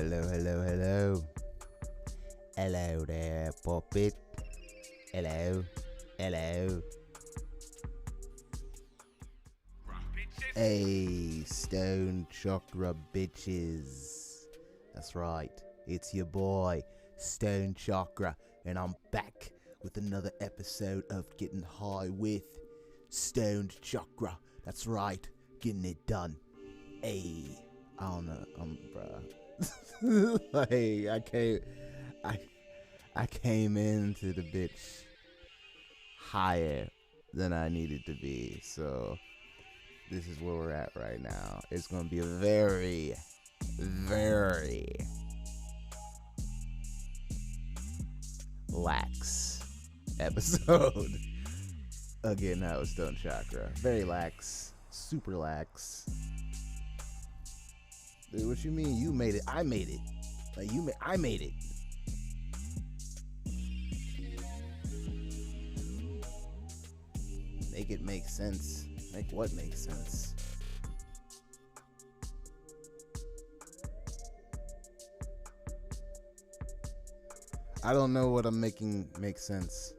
Hello, hello, hello. Hello there, puppet. Hello, hello. Hey, Stoned Chakra bitches. That's right, it's your boy, Stoned Chakra, and I'm back with another episode of Getting High with Stoned Chakra. That's right, getting it done. Hey, I don't know, bruh. Hey, I came into the bitch higher than I needed to be, so this is where we're at right now. It's gonna be a very, very lax episode. Again, that was Stoned Chakra. Very lax, super lax. Dude, what you mean? You made it. I made it. I made it. Make it make sense. Make what makes sense? I don't know what I'm making make sense,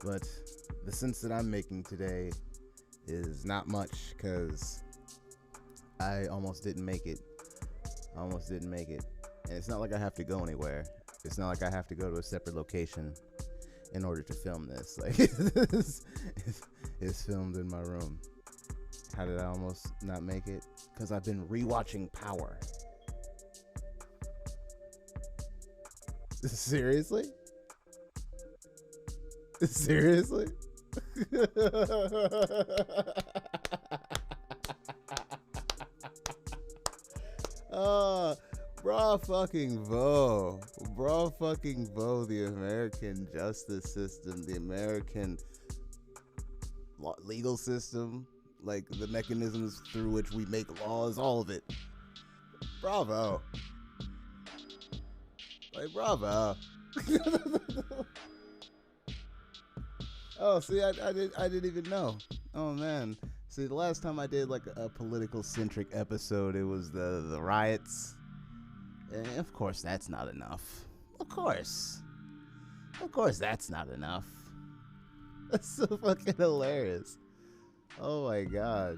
but the sense that I'm making today is not much, because I almost didn't make it. And it's not like I have to go anywhere. It's not like I have to go to a separate location in order to film this. Like, it's filmed in my room. How did I almost not make it? Because I've been rewatching Power. Seriously? Seriously? Bra fucking Vo, the American justice system, the American legal system, like the mechanisms through which we make laws, all of it. Bravo. Like, bravo. Oh, see, I didn't even know. Oh man. See, the last time I did like a political centric episode, it was the riots. And of course that's not enough. Of course that's not enough. That's so fucking hilarious. Oh my god.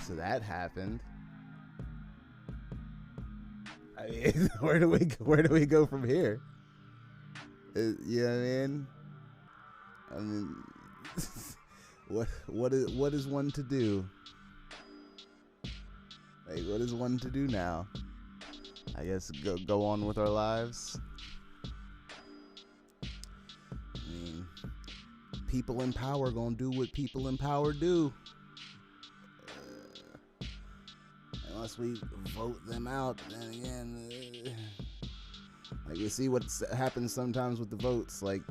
So that happened. I mean, where do we go from here? You know what I mean? What is one to do? Like, what is one to do now? I guess go on with our lives. I mean, people in power gonna do what people in power do. Unless we vote them out, then again, like, you see what happens sometimes with the votes. Like,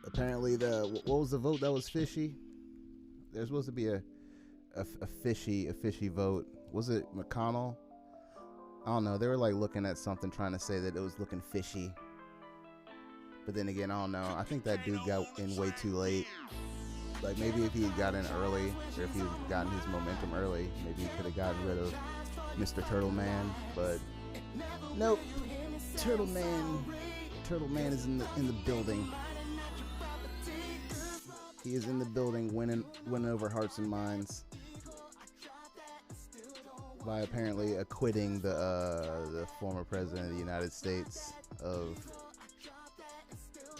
apparently what was the vote that was fishy? There's supposed to be a fishy vote. Was it McConnell? I don't know. They were like looking at something, trying to say that it was looking fishy. But then again, I don't know. I think that dude got in way too late. Like, maybe if he had gotten in early, or if he had gotten his momentum early, maybe he could have gotten rid of Mr. Turtleman. But nope. Turtleman is in the building. He is in the building, winning over hearts and minds by apparently acquitting the former president of the United States of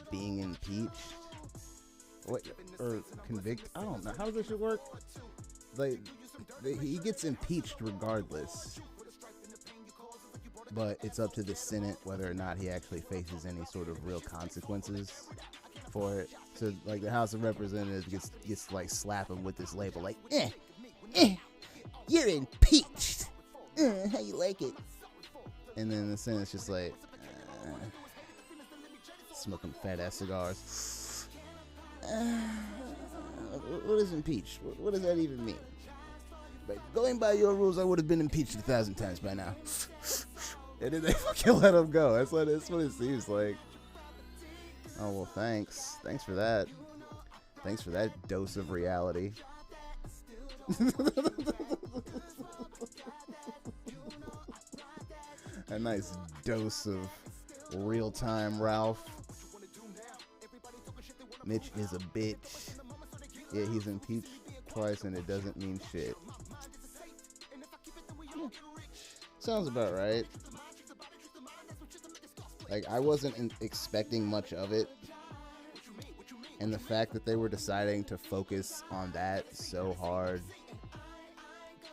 being impeached. What, or convicted? I don't know. How does this shit work? Like, he gets impeached regardless, but it's up to the Senate whether or not he actually faces any sort of real consequences for it. So, like, the House of Representatives gets to, like, slap him with this label, like, you're impeached. How you like it? And then the Senate's just like, smoking fat ass cigars. What is impeached? What does that even mean? But going by your rules, I would have been impeached 1,000 times by now. And then they fucking let him go. That's what it seems like. Oh, well, thanks. Thanks for that. Thanks for that dose of reality. A nice dose of real-time Ralph. Mitch is a bitch. Yeah, he's impeached twice and it doesn't mean shit. Sounds about right. Like, I wasn't expecting much of it. And the fact that they were deciding to focus on that so hard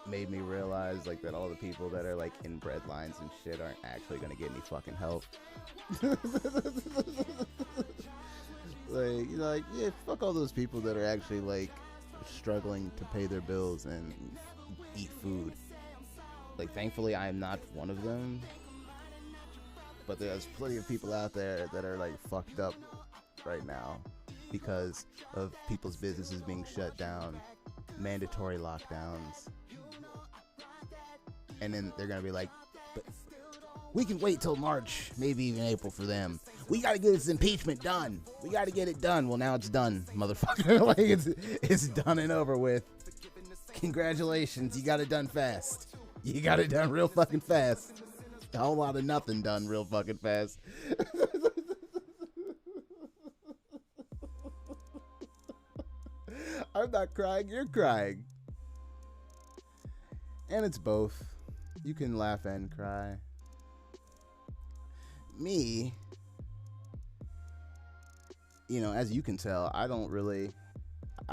made me realize, like, that all the people that are, like, in bread lines and shit aren't actually gonna get any fucking help. Like, you know, like, yeah, fuck all those people that are actually, like, struggling to pay their bills and eat food. Like, thankfully, I am not one of them. But there's plenty of people out there that are, like, fucked up right now because of people's businesses being shut down, mandatory lockdowns. And then they're gonna be like, but we can wait till March, maybe even April for them. We gotta get this impeachment done. We gotta get it done. Well, now it's done, motherfucker. Like, it's done and over with. Congratulations, you got it done fast. You got it done real fucking fast. A whole lot of nothing done real fucking fast. I'm not crying, you're crying. And it's both. You can laugh and cry. Me, you know, as you can tell, I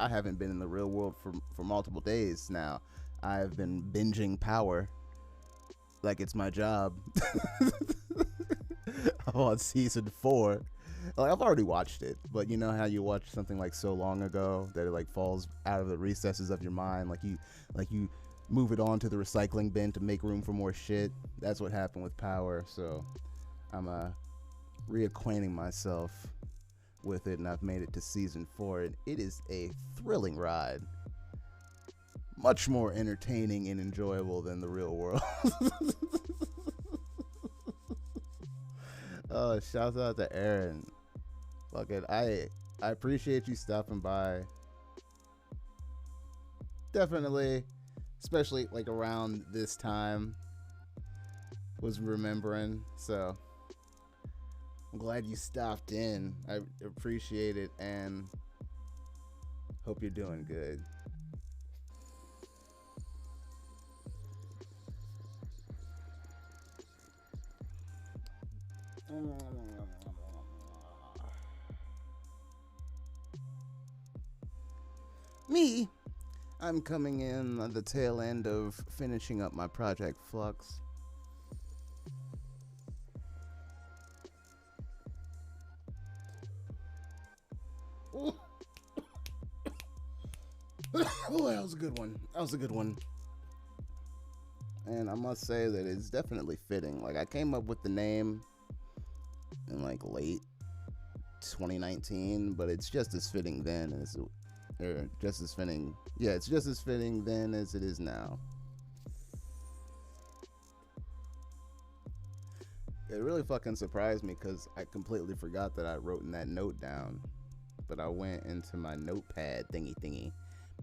haven't been in the real world for multiple days now. I've been binging Power like it's my job. I'm on season 4. Like, I've already watched it, but you know how you watch something like so long ago that it like falls out of the recesses of your mind, like you move it on to the recycling bin to make room for more shit. That's what happened with Power. So I'm reacquainting myself with it, and I've made it to season 4, and it is a thrilling ride. Much more entertaining and enjoyable than the real world. Oh, shout out to Aaron. Fuck it. I appreciate you stopping by. Definitely, especially like around this time, was remembering. So I'm glad you stopped in. I appreciate it and hope you're doing good. Me, I'm coming in on the tail end of finishing up my project Flux. Oh, that was a good one. That was a good one. And I must say that it's definitely fitting. Like, I came up with the name in like late 2019, but it's just as fitting then as just as fitting. Yeah, it's just as fitting then as it is now. It really fucking surprised me because I completely forgot that I wrote in that note down, but I went into my notepad thingy,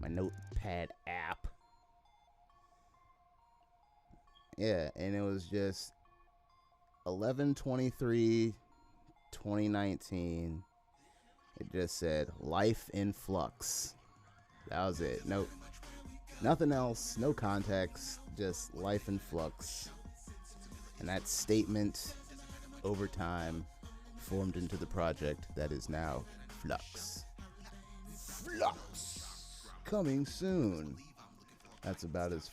my notepad app. Yeah, and it was just 11/23/2019. It just said life in flux. That was it. Nope. Nothing else. No context. Just life in flux. And that statement over time formed into the project that is now Flux. Flux! Coming soon. That's about as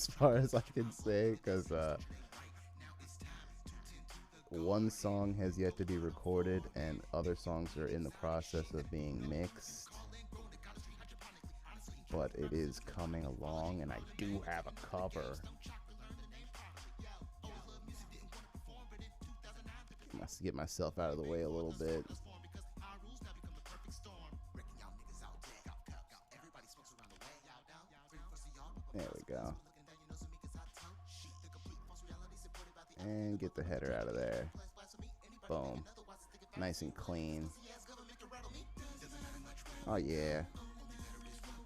far as I can say, because one song has yet to be recorded and other songs are in the process of being mixed, but it is coming along, and I do have a cover. I must get myself out of the way a little bit. There we go. And get the header out of there. Boom. Nice and clean. Oh yeah.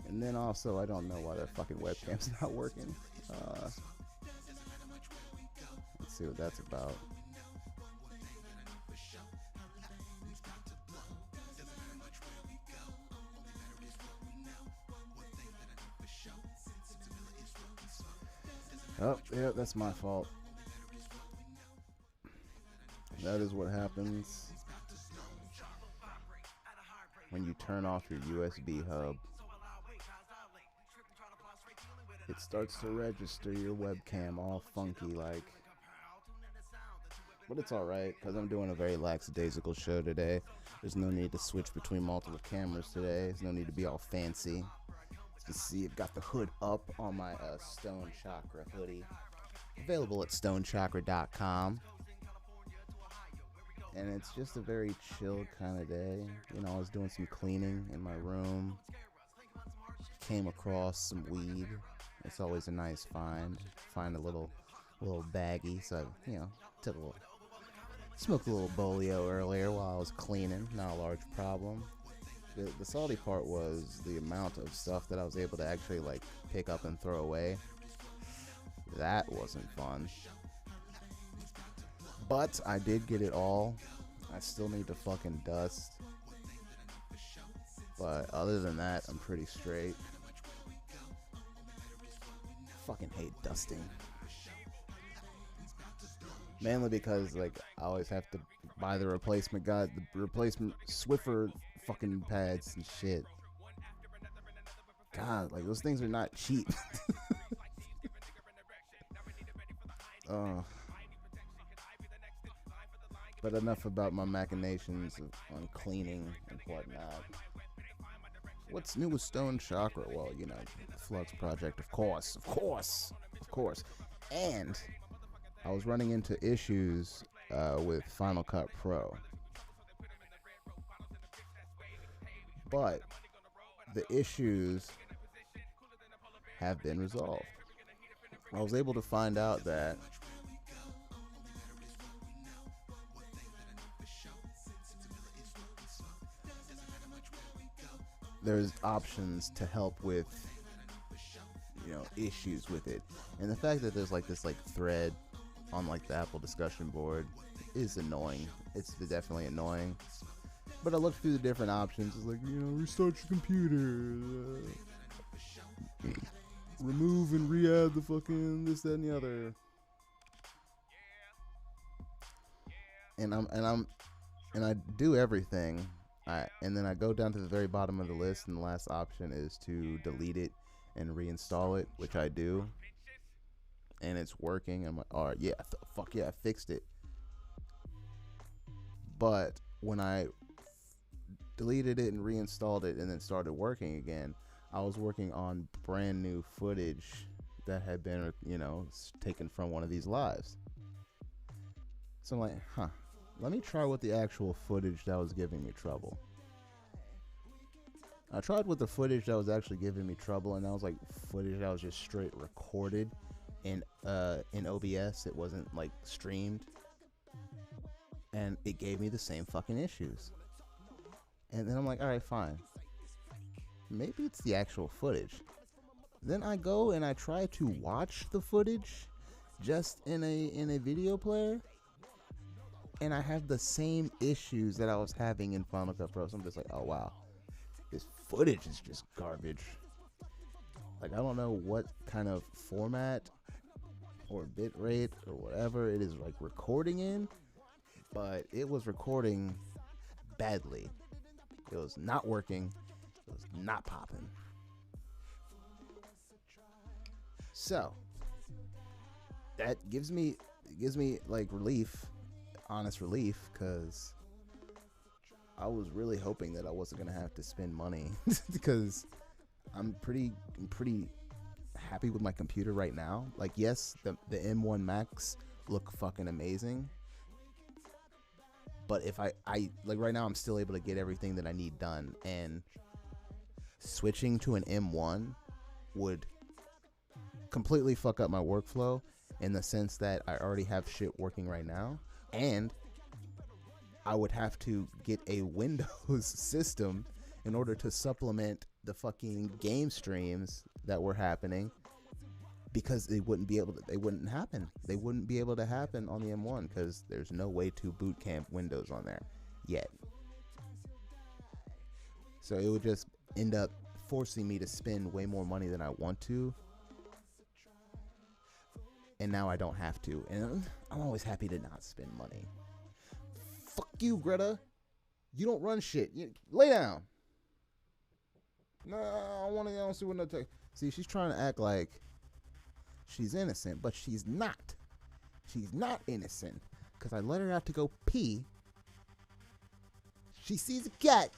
And then also, I don't know why the fucking webcam's not working. Let's see what that's about. Oh, yeah, that's my fault. That is what happens when you turn off your USB hub. It starts to register your webcam all funky like. But it's alright, because I'm doing a very lackadaisical show today. There's no need to switch between multiple cameras today. There's no need to be all fancy. You see, I've got the hood up on my Stoned Chakra hoodie. Available at stonedchakra.com. And it's just a very chill kind of day. You know, I was doing some cleaning in my room. Came across some weed. It's always a nice find. Find a little baggie. So, you know, smoked a little bolio earlier while I was cleaning. Not a large problem. The salty part was the amount of stuff that I was able to actually like pick up and throw away. That wasn't fun. But I did get it all. I still need to fucking dust. But other than that, I'm pretty straight. Fucking hate dusting. Mainly because like I always have to buy the replacement Swiffer fucking pads and shit. God, like those things are not cheap. But enough about my machinations on cleaning and whatnot. What's new with Stoned Chakra? Well, you know, Flux project, of course. And I was running into issues with Final Cut Pro. But the issues have been resolved. I was able to find out that there's options to help with, you know, issues with it. And the fact that there's like this like thread on like the Apple discussion board is annoying. It's definitely annoying. But I looked through the different options. It's like, you know, restart your computer, remove and re-add the fucking this, that, and the other. And I do everything. And then I go down to the very bottom of the list, and the last option is to delete it and reinstall it, which I do. And it's working. I'm like, all right, yeah, fuck yeah, I fixed it. But when I deleted it and reinstalled it and then started working again, I was working on brand new footage that had been, you know, taken from one of these lives. So I'm like, let me try with the actual footage that was giving me trouble. I tried with the footage that was actually giving me trouble, and that was like footage that was just straight recorded in OBS. It wasn't like streamed, and it gave me the same fucking issues. And then I'm like, all right, fine. Maybe it's the actual footage. Then I go and I try to watch the footage just in a video player, and I have the same issues that I was having in Final Cut Pro. So I'm just like, oh wow, this footage is just garbage. Like, I don't know what kind of format or bit rate or whatever it is like recording in, but it was recording badly. It was not working. It was not popping. So that gives me like relief, honest relief, because I was really hoping that I wasn't gonna have to spend money because I'm pretty happy with my computer right now. Like, yes, the M1 Max look fucking amazing, but if I like right now, I'm still able to get everything that I need done, and switching to an M1 would completely fuck up my workflow in the sense that I already have shit working right now, and I would have to get a Windows system in order to supplement the fucking game streams that were happening, because they wouldn't happen. They wouldn't be able to happen on the M1 because there's no way to boot camp Windows on there yet. So it would just end up forcing me to spend way more money than I want to. And now I don't have to. And I'm always happy to not spend money. Fuck you, Greta. You don't run shit. Lay down. No, I don't see what no take. See, she's trying to act like she's innocent, but she's not. She's not innocent. Because I let her out to go pee. She sees a cat.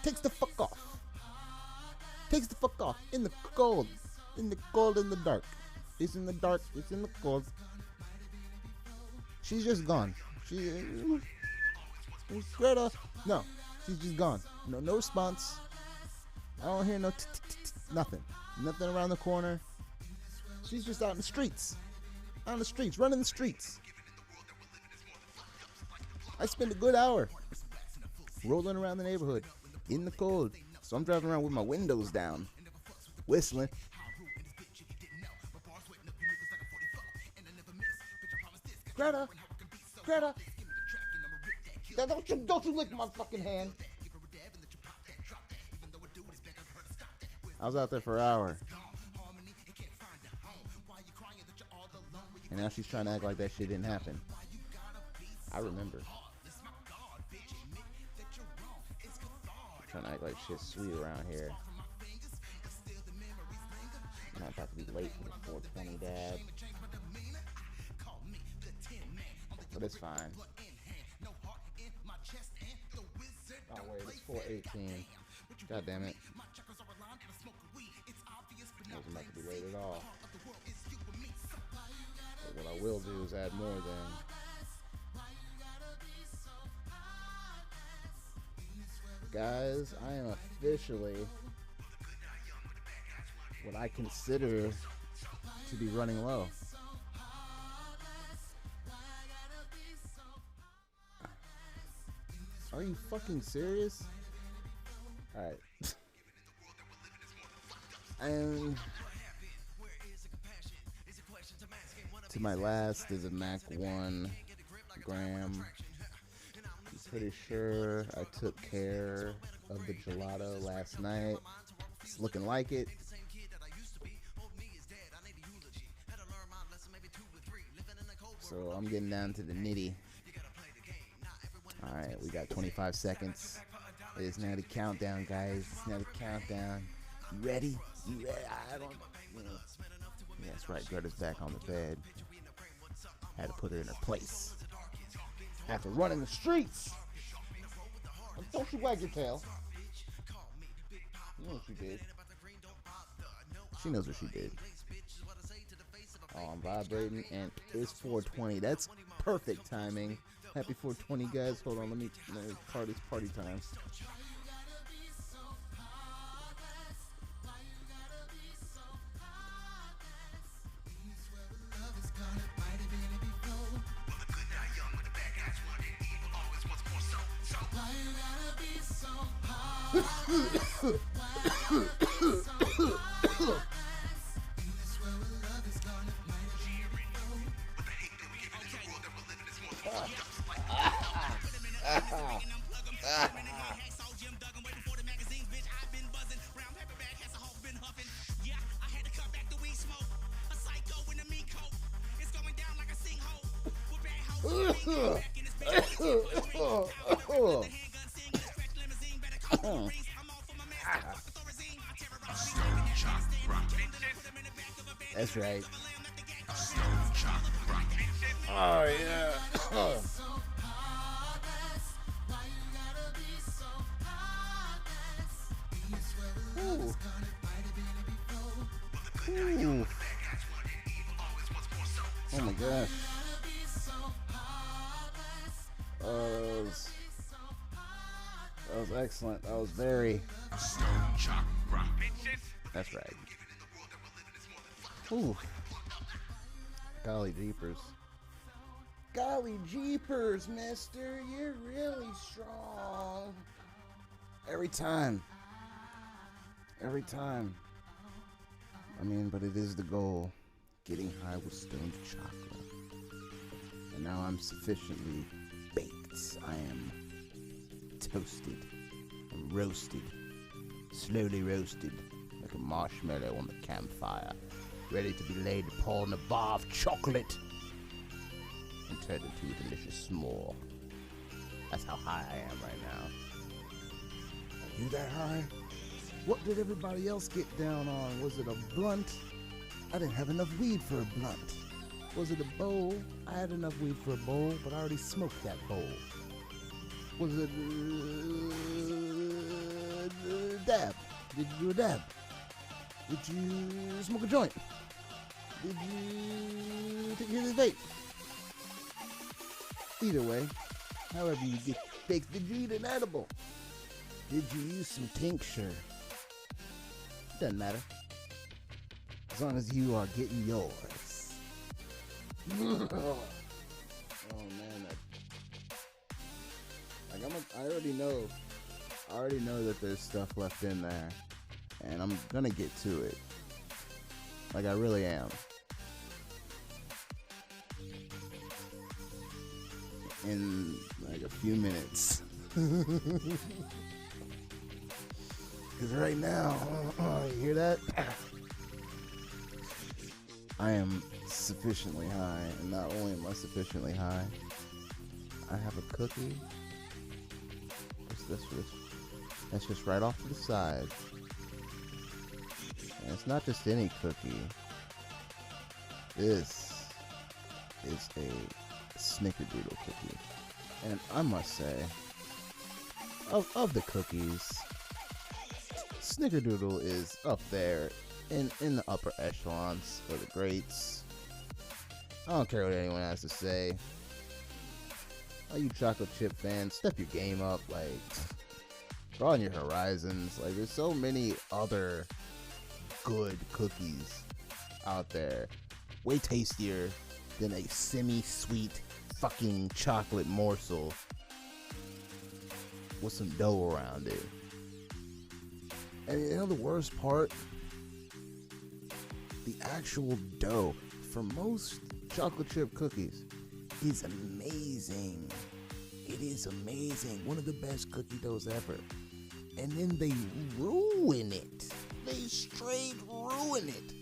Takes the fuck off. Takes the fuck off. In the cold. In the cold, in the dark. It's in the dark. It's in the cold. She's just gone. Greta. No. She's just gone. No response. I don't hear no nothing. Nothing around the corner. She's just out in the streets. Out in the streets. Running the streets. I spend a good hour rolling around the neighborhood in the cold. So I'm driving around with my windows down, whistling. Greta, don't you lick my fucking hand. I was out there for an hour. And now she's trying to act like that shit didn't happen. I remember. Trying to act like shit's sweet around here. I'm about to be late for the 420 dab. But it's fine. Oh wait, it's 418. God damn it. I wasn't about to be late at all. But what I will do is add more then. Guys, I am officially what I consider to be running low. Are you fucking serious? Alright. And to my last is a Mac 1 gram. I'm pretty sure I took care of the gelato last night. It's looking like it. So I'm getting down to the nitty. Alright, we got 25 seconds. It is now the countdown, guys. It's now the countdown. You ready? You ready? I don't know. Yeah, that's right. Greta's back on the bed. Had to put her in her place. After running the streets. Don't you wag your tail. You know what she did. She knows what she did. Oh, I'm vibrating, and it's 420. That's perfect timing. Happy 420, guys. Hold on, let me party time. That's right. Oh yeah. Ooh. Ooh. Oh my gosh. That was excellent. That was very. That's right. Ooh. Golly jeepers. Golly jeepers, mister. You're really strong. Every time. But it is the goal. Getting high with Stoned Chakra. And now I'm sufficiently baked. I am toasted, roasted, slowly roasted, like a marshmallow on the campfire, ready to be laid upon a bar of chocolate and turned into a delicious s'more. That's how high I am right now. Are you that high? What did everybody else get down on? Was it a blunt? I didn't have enough weed for a blunt. Was it a bowl? I had enough weed for a bowl, but I already smoked that bowl. Was it a dab? Did you do a dab? Did you smoke a joint? Did you take a vape? Either way, however you get baked, did you eat an edible? Did you use some tincture? Doesn't matter. As long as you are getting yours. Oh man, I already know that there's stuff left in there, and I'm gonna get to it. Like, I really am. In like a few minutes. Because right now, you hear that? I am sufficiently high, and not only am I sufficiently high, I have a cookie. That's just right off to the side. And it's not just any cookie. This is a snickerdoodle cookie. And I must say, of the cookies, snickerdoodle is up there in the upper echelons or the greats. I don't care what anyone has to say. All you chocolate chip fans, step your game up, like, broaden your horizons. Like, there's so many other good cookies out there, way tastier than a semi-sweet fucking chocolate morsel with some dough around it. And you know the worst part? The actual dough for most chocolate chip cookies is amazing. It is amazing. One of the best cookie doughs ever. And then they ruin it. They straight ruin it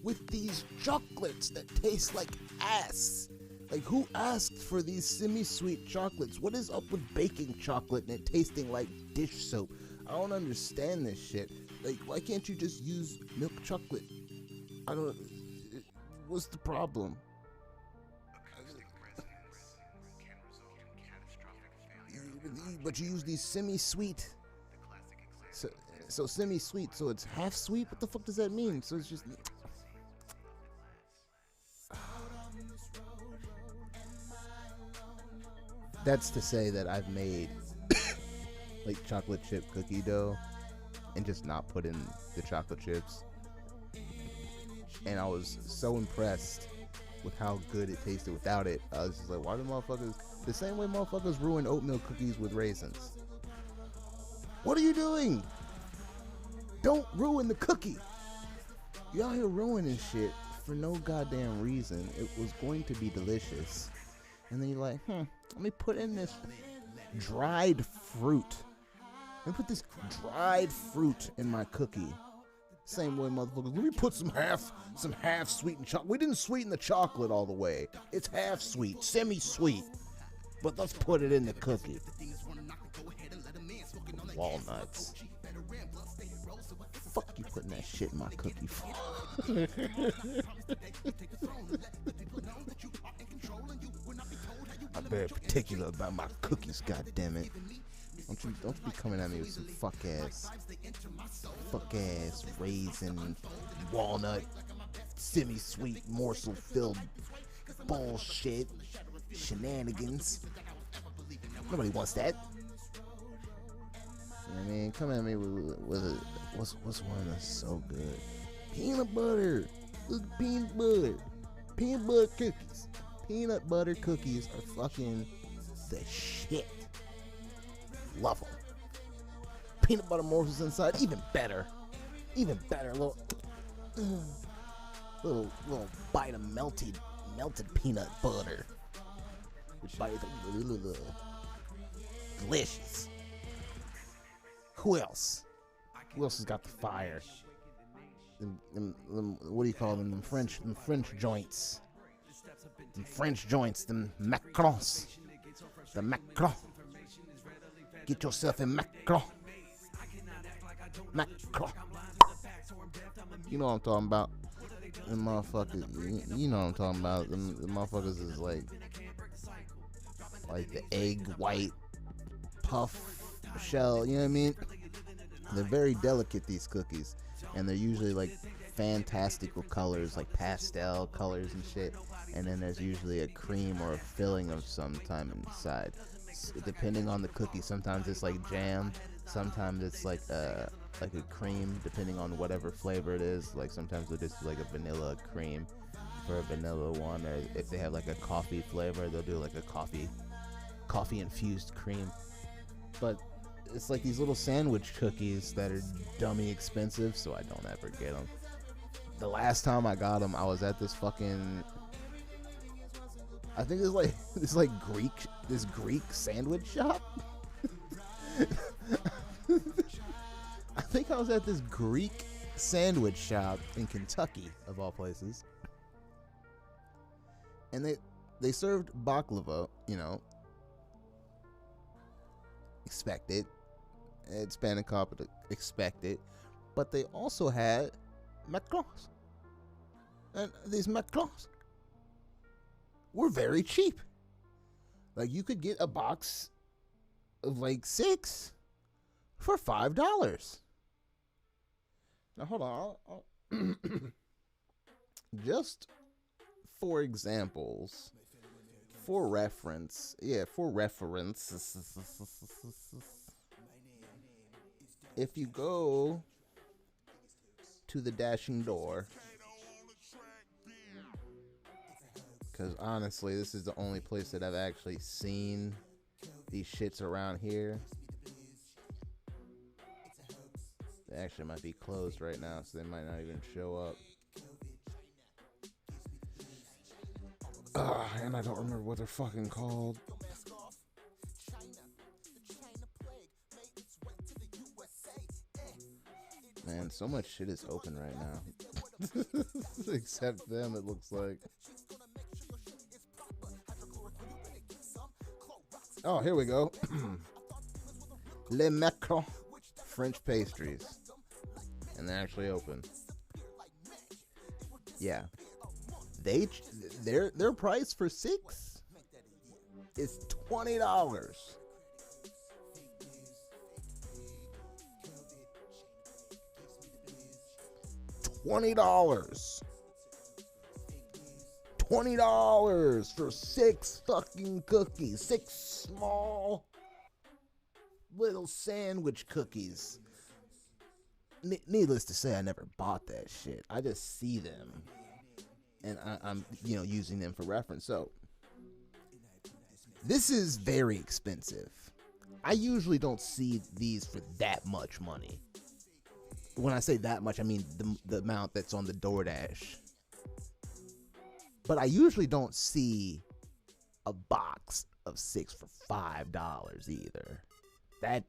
with these chocolates that taste like ass. Like, who asked for these semi-sweet chocolates? What is up with baking chocolate and it tasting like dish soap? I don't understand this shit. Like, why can't you just use milk chocolate? I don't... What's the problem? But you use these semi-sweet. So semi-sweet, so it's half sweet? What the fuck does that mean? So it's just... That's to say that I've made like chocolate chip cookie dough and just not put in the chocolate chips. And I was so impressed with how good it tasted without it. I was just like, why do motherfuckers... The same way motherfuckers ruin oatmeal cookies with raisins. What are you doing? Don't ruin the cookie. You out here ruining shit for no goddamn reason. It was going to be delicious. And then you're like, let me put in this dried fruit. Let me put this dried fruit in my cookie. Same way, motherfuckers. Let me put some half sweetened chocolate. We didn't sweeten the chocolate all the way. It's half sweet, semi-sweet. But let's put it in the cookie. Walnuts. Fuck you putting that shit in my cookie for? I'm very particular about my cookies, goddammit. Don't you be coming at me with some fuck ass raisin, walnut, semi-sweet morsel filled bullshit, shenanigans. Nobody wants that. You know what I mean? Come at me with a what's one that's so good? Peanut butter. Look, peanut butter. Peanut butter cookies. Peanut butter cookies are fucking the shit. Love them. Peanut butter morsels inside, even better. Even better. Little Little bite of melted peanut butter. Which bite delicious. Who else? Who else has got the fire? What do you call them? Them French joints. Them French joints. Them macrons. The macron. Get yourself a macron. Macron. You know what I'm talking about. Them motherfuckers. You know what I'm talking about. Them motherfuckers is like the egg white puff shell. You know what I mean? They're very delicate, these cookies, and they're usually like fantastical colors, like pastel colors and shit. And then there's usually a cream or a filling of some time inside, depending on the cookie. Sometimes it's like jam, sometimes it's like a cream, depending on whatever flavor it is. Like sometimes they'll just do like a vanilla cream for a vanilla one, or if they have like a coffee flavor, they'll do like a coffee infused cream. But it's like these little sandwich cookies that are dummy expensive, so I don't ever get them. The last time I got them, I was at this fucking, I think it's like Greek sandwich shop. I think I was at this Greek sandwich shop in Kentucky, of all places, and they served baklava, you know, expected. It's panicopita, expected, but they also had macrons, and these macrons were very cheap. Like you could get a box of like 6 for $5. Now hold on, I'll just for examples, for reference, if you go to the dashing door, because honestly, this is the only place that I've actually seen these shits around here. They actually might be closed right now, so they might not even show up. And I don't remember what they're fucking called. Man, so much shit is open right now. Except them, it looks like. Oh, here we go. Le Macron French pastries. And they're actually open. Yeah. Their price for 6 is $20. $20 for 6 fucking cookies. 6 small little sandwich cookies. Needless to say, I never bought that shit. I just see them, and I'm using them for reference. So this is very expensive. I usually don't see these for that much money. When I say that much, I mean the amount that's on the DoorDash. But I usually don't see a box of 6 for $5 either. That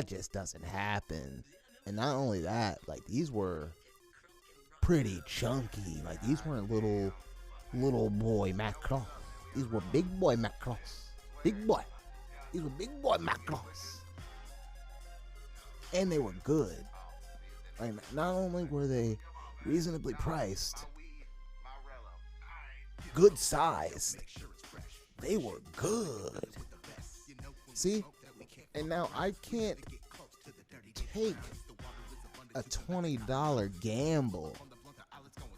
just doesn't happen. And not only that, like these were pretty chunky. Like these weren't little boy macros. These were big boy macros. Big boy. These were big boy macros. And they were good. Like not only were they reasonably priced, good sized, they were good. See? And now I can't take a $20 gamble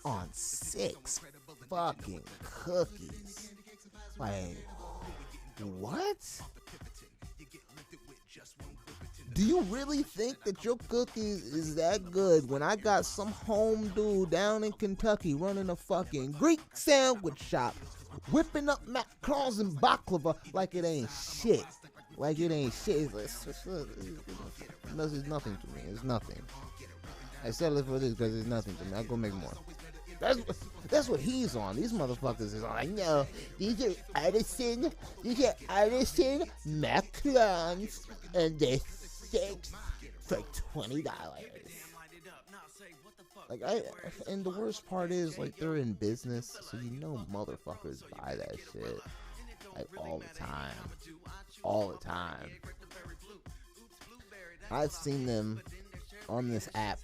on 6 fucking cookies. Like, what? Do you really think that your cookies is that good when I got some home dude down in Kentucky running a fucking Greek sandwich shop, whipping up macrons and baklava like it ain't shit? Like it ain't shit. It's nothing to me. It's nothing. I settled for this because it's nothing to me. I'll go make more. That's what he's on. These motherfuckers is on. Like, no, these are artisan macarons, and they're 6 for $20. Like, and the worst part is, like, they're in business, so you know motherfuckers buy that shit, like, all the time. I've seen them on this app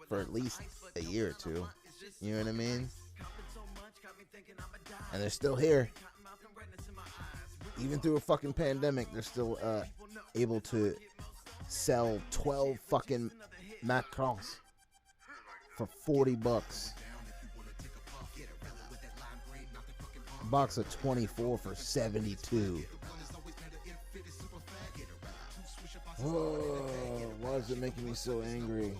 for at least a year or two. You know what I mean? And they're still here. Even through a fucking pandemic, they're still able to sell 12 fucking macarons for $40. A box of 24 for $72. Oh, why is it making me so angry?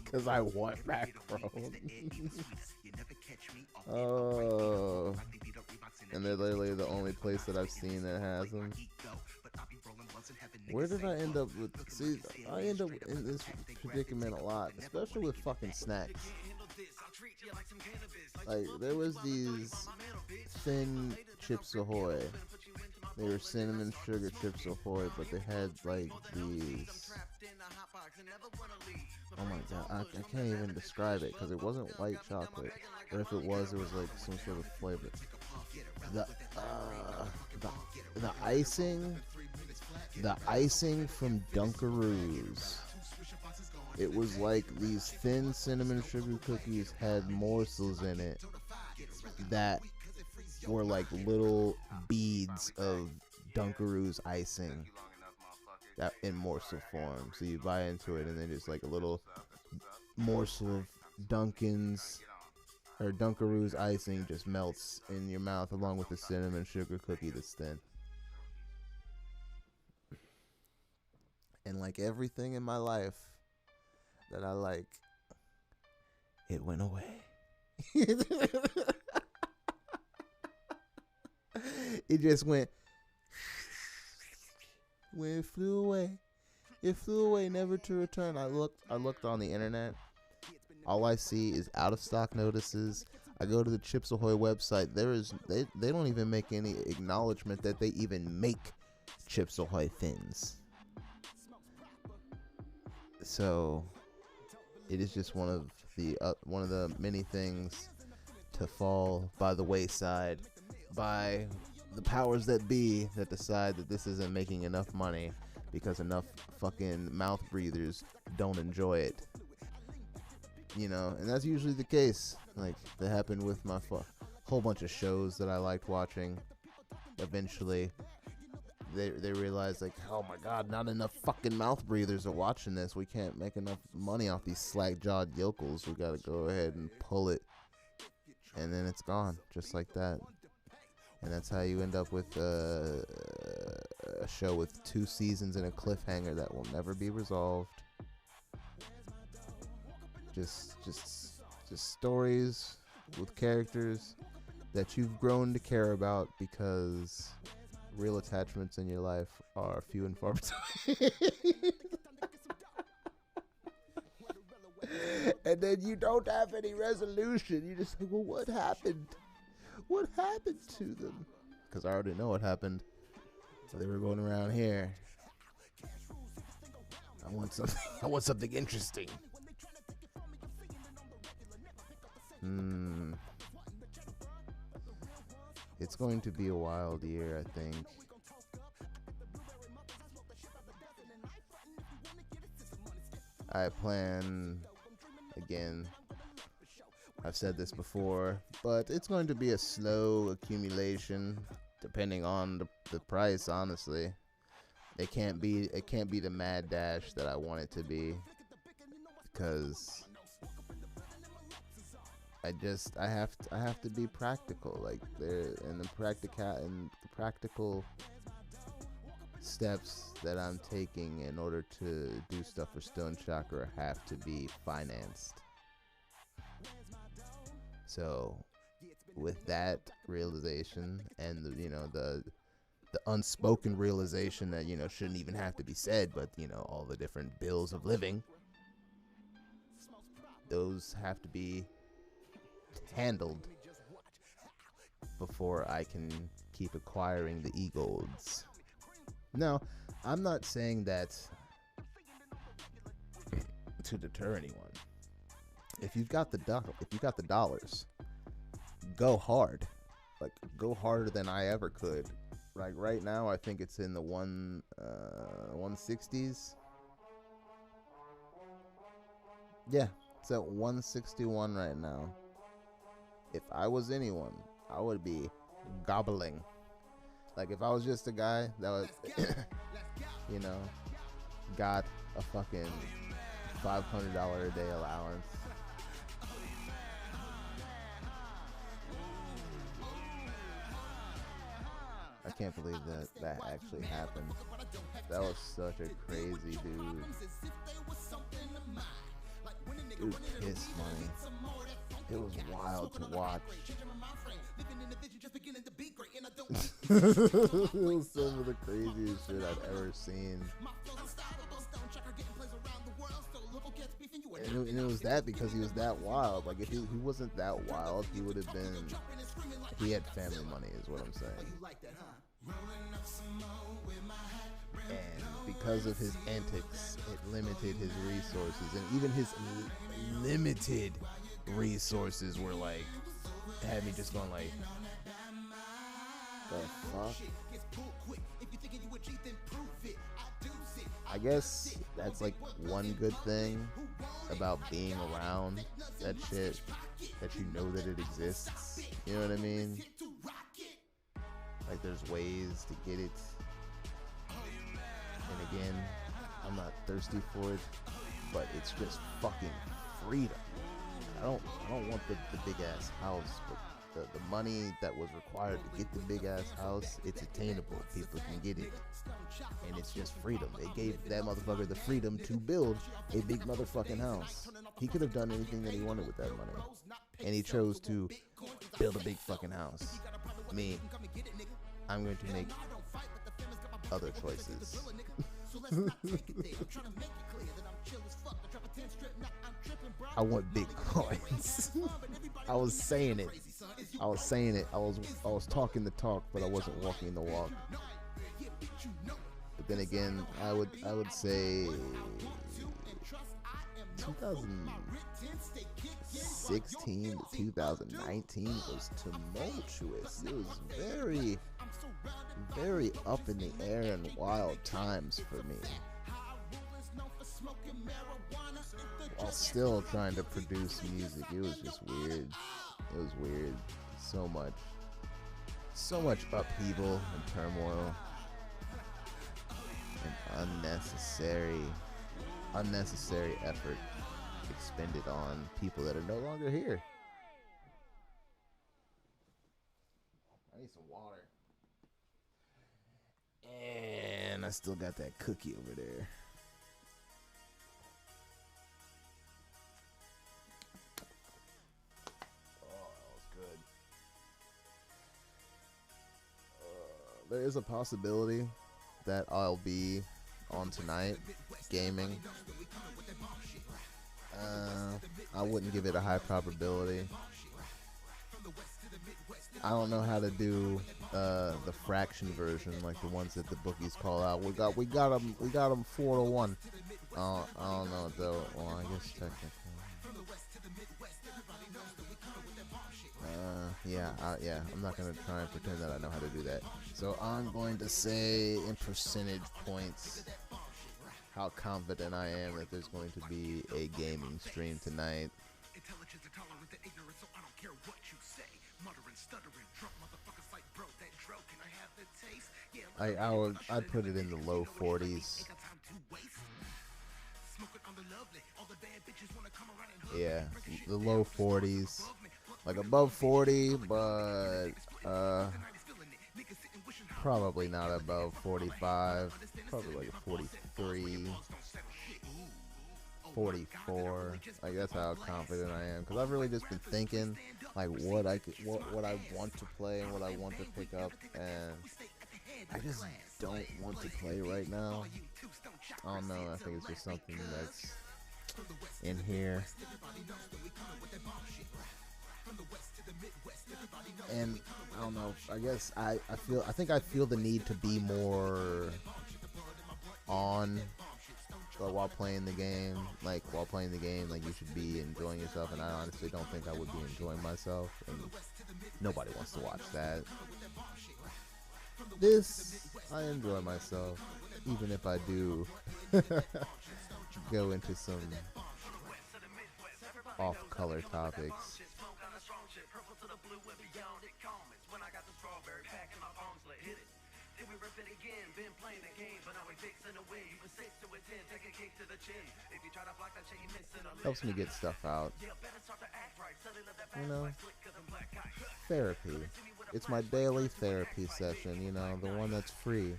Because I want macarons. Oh, and they're literally the only place that I've seen that has them. Where did I end up with? See, I end up in this predicament a lot, especially with fucking snacks. Like, there was these thin Chips Ahoy. They were cinnamon sugar Chips Ahoy, but they had like these. Oh my god, I can't even describe it because it wasn't white chocolate. But if it was like some sort of flavor. The icing from Dunkaroos. It was like these thin cinnamon sugar cookies had morsels in it that were like little beads of Dunkaroos icing that in morsel form. So you bite into it and then just like a little morsel of Dunkin's or Dunkaroos icing just melts in your mouth along with the cinnamon sugar cookie that's thin. And like everything in my life that I like, it went away. It just went. When it flew away. It flew away, never to return. I looked on the internet. All I see is out of stock notices. I go to the Chips Ahoy website. They don't even make any acknowledgement that they even make Chips Ahoy thins. So it is just one of the many things to fall by the wayside by the powers that be that decide that this isn't making enough money because enough fucking mouth breathers don't enjoy it. You know, and that's usually the case. Like, that happened with my whole bunch of shows that I liked watching. Eventually, they realized, like, oh my god, not enough fucking mouth breathers are watching this. We can't make enough money off these slack-jawed yokels. We gotta go ahead and pull it. And then it's gone, just like that. And that's how you end up with a show with 2 seasons and a cliffhanger that will never be resolved. Just stories with characters that you've grown to care about because real attachments in your life are few and far between. And then you don't have any resolution. You just say, well, what happened? What happened to them? Because I already know what happened. So they were going around here. I want something interesting. It's going to be a wild year, I think. I plan, again, I've said this before, but it's going to be a slow accumulation, depending on the price, honestly. It can't be the mad dash that I want it to be, because I have to be practical, like the practical steps that I'm taking in order to do stuff for Stoned Chakra have to be financed. So with that realization and the the unspoken realization that, you know, shouldn't even have to be said, but, you know, all the different bills of living, those have to be handled before I can keep acquiring the e-golds. No, I'm not saying that to deter anyone. If you've got the dollars, go hard. Like, go harder than I ever could. Like, right now, I think it's in the 160s. Yeah, it's at 161 right now. If I was anyone, I would be gobbling. Like, if I was just a guy that was, you know, got a fucking $500 a day allowance. I can't believe that actually happened. That was such a crazy dude. Dude pissed money. It was wild to watch. It was some of the craziest shit I've ever seen. And it was that because he was that wild. Like, if he wasn't that wild, he would have been... He had family money, is what I'm saying. And because of his antics, it limited his resources. And even his limited resources were like... had me just going like... The fuck? I guess that's like one good thing about being around that shit, that you know that it exists. You know what I mean? Like, there's ways to get it. And again, I'm not thirsty for it, but it's just fucking freedom. I don't want the big ass house, but the money that was required to get the big ass house, it's attainable. People can get it. And it's just freedom. They gave that motherfucker the freedom to build a big motherfucking house. He could have done anything that he wanted with that money. And he chose to build a big fucking house. Me, I'm going to make other choices. I want Bitcoins. I was saying it. I was talking the talk, but I wasn't walking the walk. But then again, I would say 2016 to 2019 was tumultuous. It was very, very up in the air and wild times for me. While still trying to produce music, it was just weird. It was weird. So much upheaval and turmoil and unnecessary effort expended on people that are no longer here. I need some water. And I still got that cookie over there. There is a possibility that I'll be on tonight gaming. I wouldn't give it a high probability. I don't know how to do the fraction version, like the ones that the bookies call out. We got them 4-1. I don't know though. Well, I guess technically. Yeah. I'm not gonna try and pretend that I know how to do that. So I'm going to say in percentage points how confident I am that there's going to be a gaming stream tonight. I'd put it in the low 40s. Yeah, the low 40s. Like above 40, but probably not above 45. Probably like 43, 44. Like, that's how confident I am. Because I've really just been thinking, like, what I want to play and what I want to pick up. And I just don't want to play right now. I don't know. I think it's just something that's in here. And I don't know. I guess I think I feel the need to be more on while playing the game. Like while playing the game, like you should be enjoying yourself. And I honestly don't think I would be enjoying myself. And nobody wants to watch that. This, I enjoy myself, even if I do go into some off-color topics. Helps me get stuff out. You know, therapy. It's my daily therapy session, you know, the one that's free.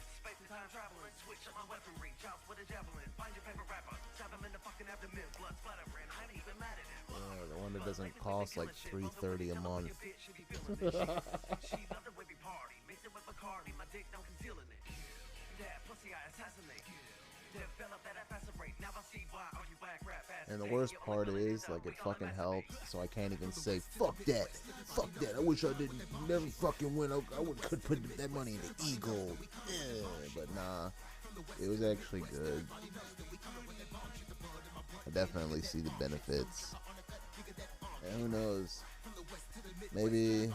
The one that doesn't cost like $3.30 a month. And the worst part is, like, it fucking helped, so I can't even say, fuck that, I wish I didn't, never fucking win, I could put that money into E-Gold, but nah, it was actually good. I definitely see the benefits, and who knows, maybe,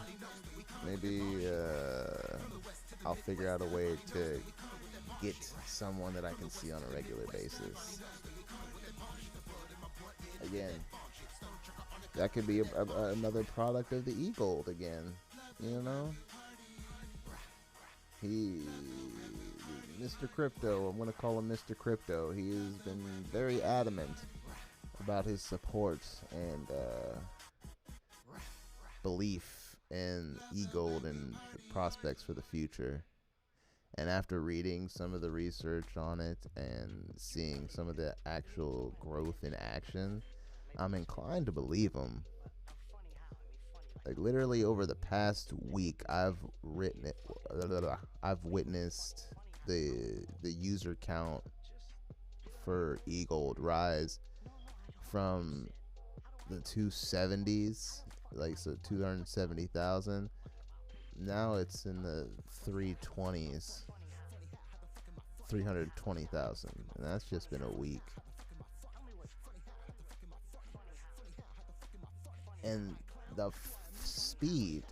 I'll figure out a way to get someone that I can see on a regular basis. Again, that could be another product of the E-Gold again, you know? Mr. Crypto, I'm going to call him Mr. Crypto, he has been very adamant about his support and belief in E-Gold and prospects for the future. And after reading some of the research on it and seeing some of the actual growth in action, I'm inclined to believe him. Like literally over the past week, I've witnessed the user count for E-Gold rise from the 270s, like so 270,000. Now it's in the 320s, 320,000, and that's just been a week. And the speed,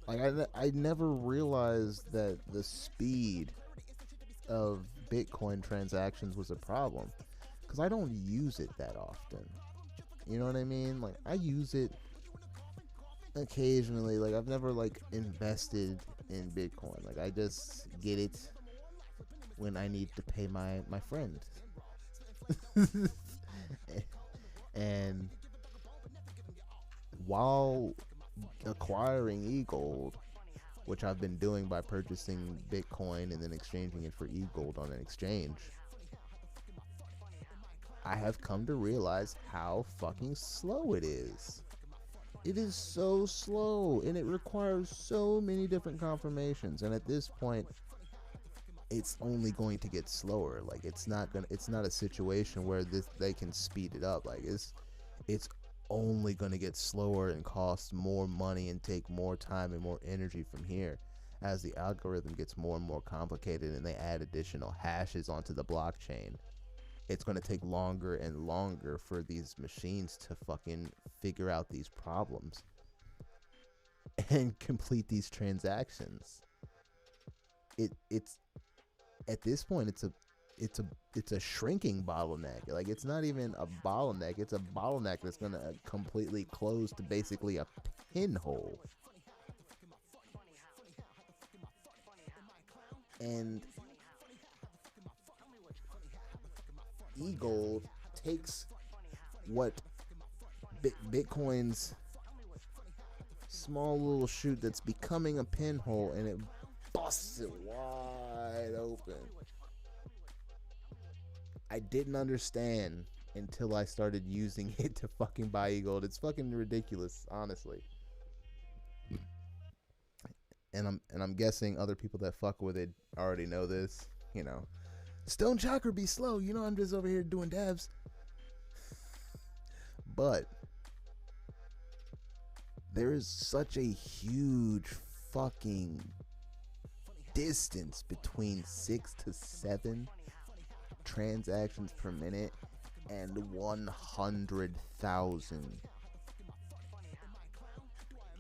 like I never realized that the speed of Bitcoin transactions was a problem, because I don't use it that often. You know what I mean? Like I use it occasionally. Like I've never like invested in Bitcoin. Like I just get it when I need to pay my friend. And while acquiring E-Gold, which I've been doing by purchasing Bitcoin and then exchanging it for E-Gold on an exchange, I have come to realize how fucking slow it is. It is so slow, and it requires so many different confirmations. And at this point, it's only going to get slower. Like it's not a situation where they can speed it up. Like it's only going to get slower and cost more money and take more time and more energy from here as the algorithm gets more and more complicated and they add additional hashes onto the blockchain. It's going to take longer and longer for these machines to fucking figure out these problems and complete these transactions. It's at this point it's a shrinking bottleneck. Like it's not even a bottleneck, it's a bottleneck that's going to completely close to basically a pinhole. And E-Gold takes what Bitcoin's small little chute that's becoming a pinhole and it busts it wide open. I didn't understand until I started using it to fucking buy E-Gold. It's fucking ridiculous, honestly. I'm guessing other people that fuck with it already know this. You know, Stoned Chakra be slow. You know, I'm just over here doing dabs. But there is such a huge fucking distance between 6 to 7 transactions per minute and 100,000.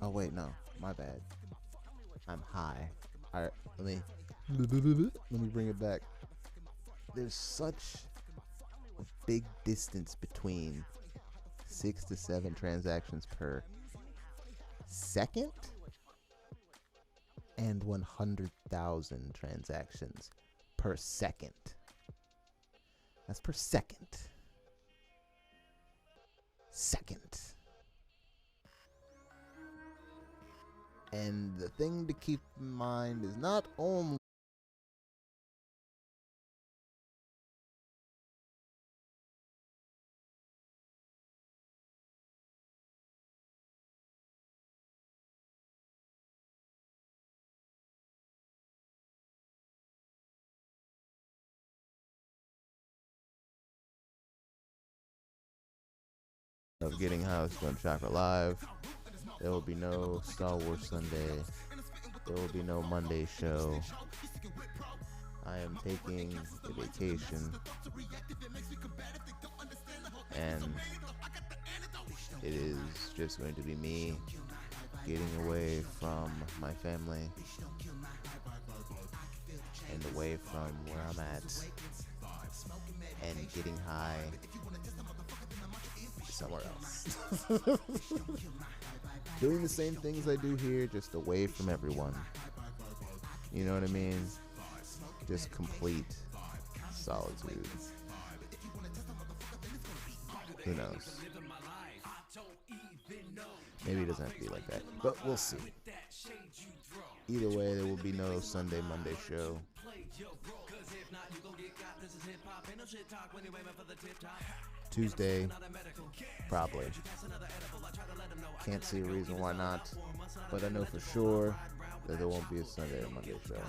Oh wait, no, my bad. I'm high. All right, let me bring it back. There's such a big distance between 6 to 7 transactions per second and 100,000 transactions per second. That's per second. And the thing to keep in mind is not only of getting high with Stoned Chakra Live. There will be no Star Wars Sunday. There will be no Monday show. I am taking a vacation, and it is just going to be me getting away from my family and away from where I'm at and getting high somewhere else. Doing the same things I do here, just away from everyone. You know what I mean? Just complete solitude. Who knows? Maybe it doesn't have to be like that, but we'll see. Either way, there will be no Sunday, Monday show. Tuesday, probably. Can't see a reason why not, but I know for sure that there won't be a Sunday or Monday show.